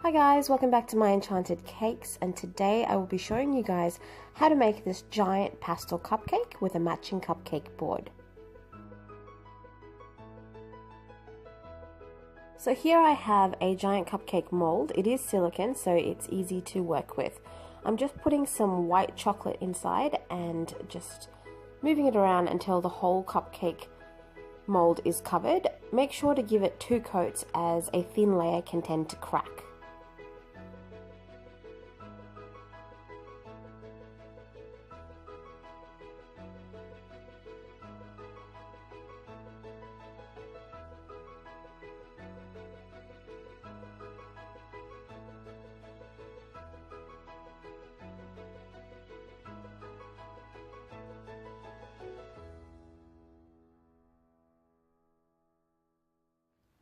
Hi guys, welcome back to my Enchanted cakes, and today I will be showing you guys how to make this giant pastel cupcake with a matching cupcake board. So here I have a giant cupcake mold. It is silicone, so it's easy to work with. I'm just putting some white chocolate inside and just moving it around until the whole cupcake mold is covered. Make sure to give it 2 coats as a thin layer can tend to crack.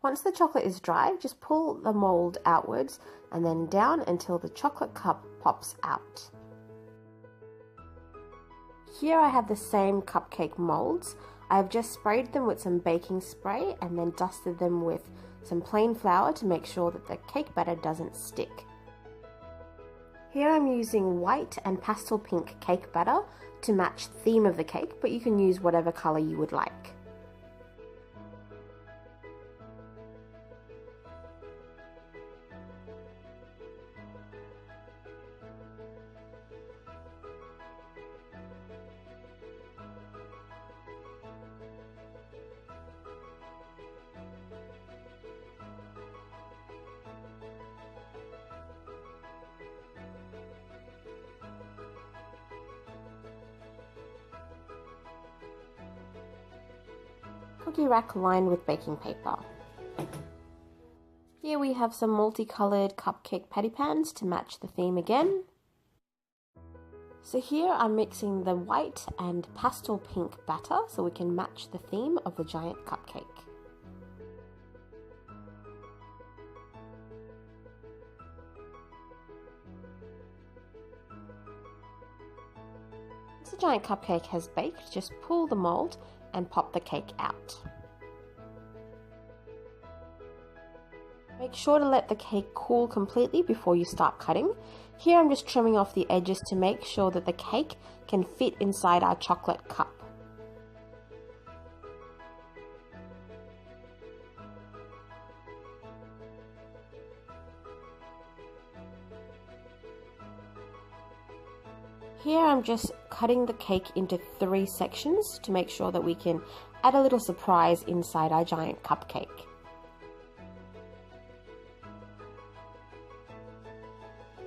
Once the chocolate is dry, just pull the mold outwards and then down until the chocolate cup pops out. Here I have the same cupcake molds. I have just sprayed them with some baking spray and then dusted them with some plain flour to make sure that the cake batter doesn't stick. Here I'm using white and pastel pink cake batter to match the theme of the cake, but you can use whatever colour you would like. Cookie rack lined with baking paper. Here we have some multicolored cupcake patty pans to match the theme again. So here I'm mixing the white and pastel pink batter so we can match the theme of the giant cupcake. Once the giant cupcake has baked, just pull the mold and pop the cake out. Make sure to let the cake cool completely before you start cutting. Here I'm just trimming off the edges to make sure that the cake can fit inside our chocolate cup. Here I'm just cutting the cake into 3 sections to make sure that we can add a little surprise inside our giant cupcake.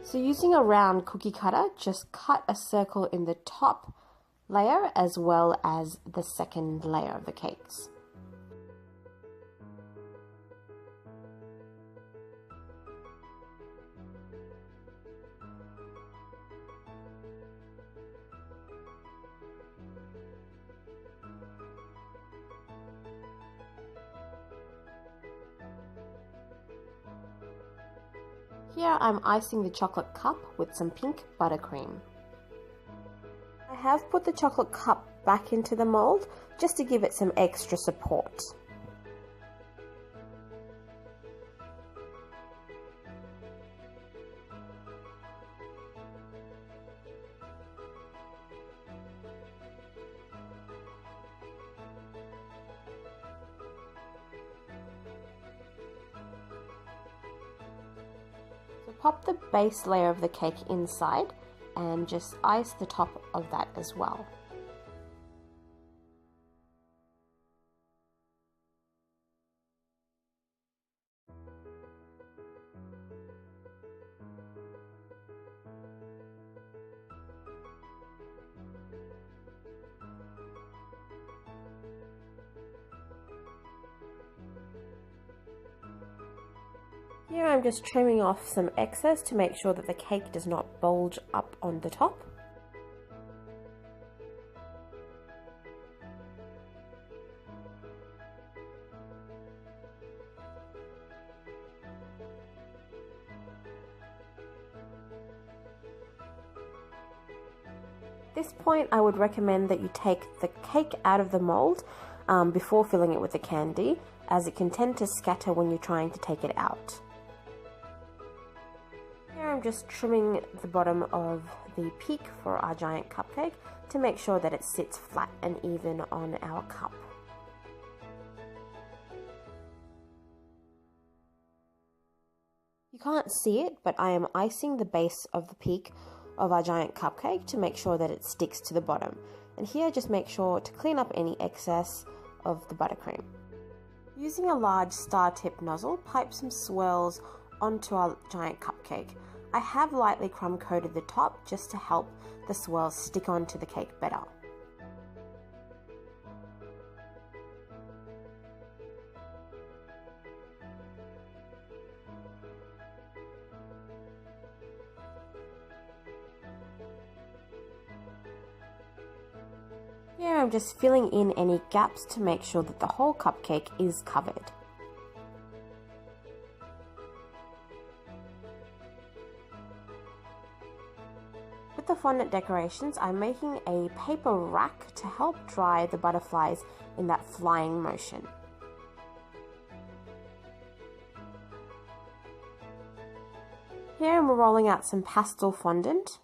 So using a round cookie cutter, just cut a circle in the top layer as well as the second layer of the cakes. Here I'm icing the chocolate cup with some pink buttercream. I have put the chocolate cup back into the mold just to give it some extra support. Pop the base layer of the cake inside and just ice the top of that as well. Here I'm just trimming off some excess to make sure that the cake does not bulge up on the top. At this point I would recommend that you take the cake out of the mold before filling it with the candy, as it can tend to scatter when you're trying to take it out. I'm just trimming the bottom of the peak for our giant cupcake to make sure that it sits flat and even on our cup. You can't see it, but I am icing the base of the peak of our giant cupcake to make sure that it sticks to the bottom. And here, just make sure to clean up any excess of the buttercream. Using a large star tip nozzle, pipe some swirls onto our giant cupcake. I have lightly crumb coated the top just to help the swirls stick onto the cake better. Here I'm just filling in any gaps to make sure that the whole cupcake is covered. With the fondant decorations, I'm making a paper rack to help dry the butterflies in that flying motion. Here I'm rolling out some pastel fondant.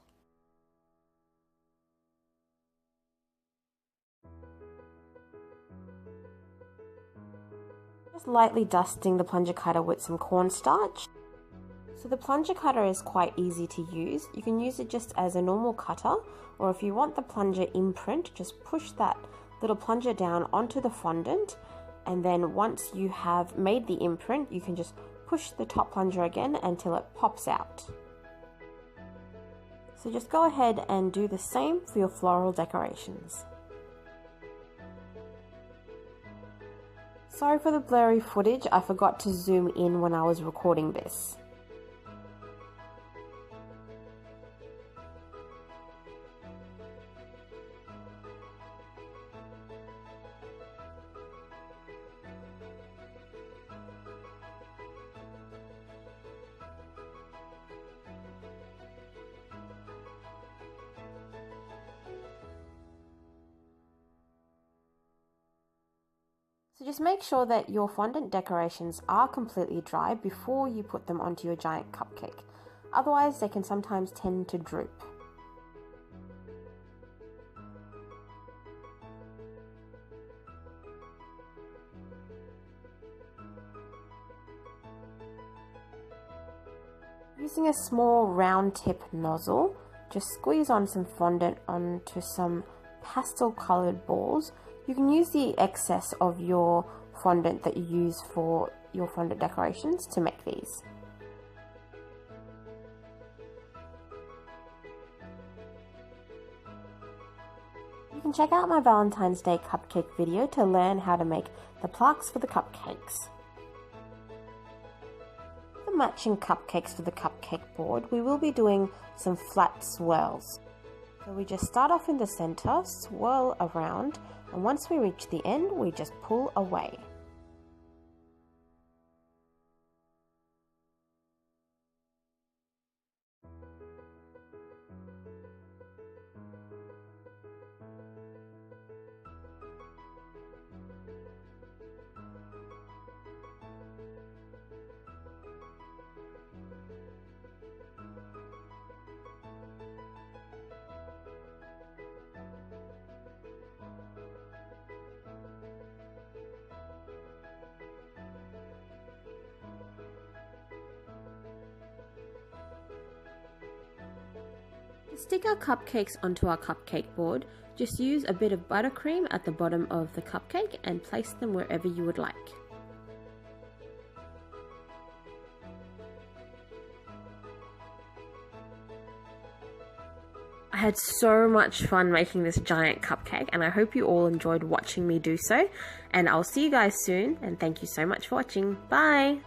Just lightly dusting the plunger cutter with some cornstarch. So the plunger cutter is quite easy to use. You can use it just as a normal cutter, or if you want the plunger imprint, just push that little plunger down onto the fondant, and then once you have made the imprint, you can just push the top plunger again until it pops out. So just go ahead and do the same for your floral decorations. Sorry for the blurry footage, I forgot to zoom in when I was recording this. So just make sure that your fondant decorations are completely dry before you put them onto your giant cupcake. Otherwise, they can sometimes tend to droop. Using a small round tip nozzle, just squeeze on some fondant onto some pastel coloured balls. You can use the excess of your fondant that you use for your fondant decorations to make these. You can check out my Valentine's Day cupcake video to learn how to make the plaques for the cupcakes. For matching cupcakes for the cupcake board, we will be doing some flat swirls. So we just start off in the center, swirl around, and once we reach the end, we just pull away. To stick our cupcakes onto our cupcake board, just use a bit of buttercream at the bottom of the cupcake and place them wherever you would like. I had so much fun making this giant cupcake, and I hope you all enjoyed watching me do so, and I'll see you guys soon, and thank you so much for watching. Bye!